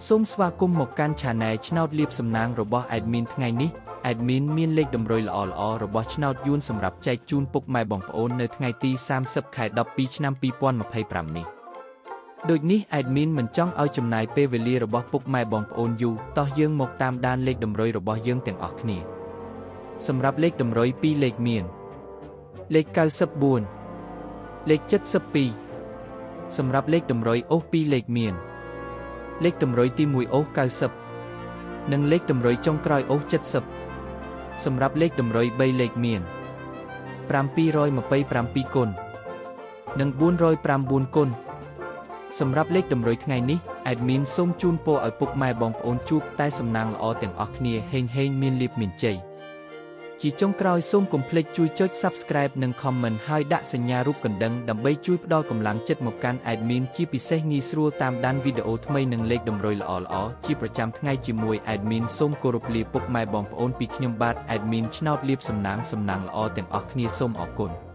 សូមស្វាគមន៍មកកាន់ Channel ឆ្នោតលាភសំណាងរបស់ Admin ថ្ងៃនេះ Admin មានលេខតម្រុយល្អៗរបស់ឆ្នោតយួនសម្រាប់ចែកជូនពុកម៉ែបងប្អូននៅថ្ងៃទី30 ខែ 12 ឆ្នាំ 2025 នេះដូចនេះ Admin មិនចង់ឲ្យចំណាយពេលវេលារបស់ពុកម៉ែបងប្អូនយូរតោះយើងមកតាមដានលេខតម្រុយរបស់យើងទាំងអស់គ្នាសម្រាប់លេខតម្រុយ2លេខមានលេខ94លេខ72សម្រាប់លេខតម្រុយអូស2លេខមានលេខតម្រុយទី1អូស90និងលេខតម្រុយចុងក្រោយអូស70សម្រាប់លេខតម្រុយ3លេខមាន727គុណនិង409គុណសម្រាប់លេខតម្រុយថ្ងៃនេះ Admin សូមជូនពរឲ្យពុកម៉ែបងប្អូនជួបតែសំណាងល្អទាំងអស់គ្នាហេងមានលាភមានជ័យជាចុងក្រោយសូមកុំភ្លេចជួយចុច Subscribe និង Comment ហើយដាក់សញ្ញារូបកណ្ដឹងដើម្បីជួយផ្ដល់កម្លាំងចិត្តមកកាន់ Admin ជាពិសេសងាយស្រួលតាមដានវីដេអូថ្មីនិងលេខតម្រុយល្អៗជាប្រចាំថ្ងៃជាមួយ Admin សូមគោរពលាពុកម៉ែបងប្អូនពីខ្ញុំបាទ Admin ឆ្នោតលាភសំណាងល្អទាំងអស់គ្នាសូមអរគុណ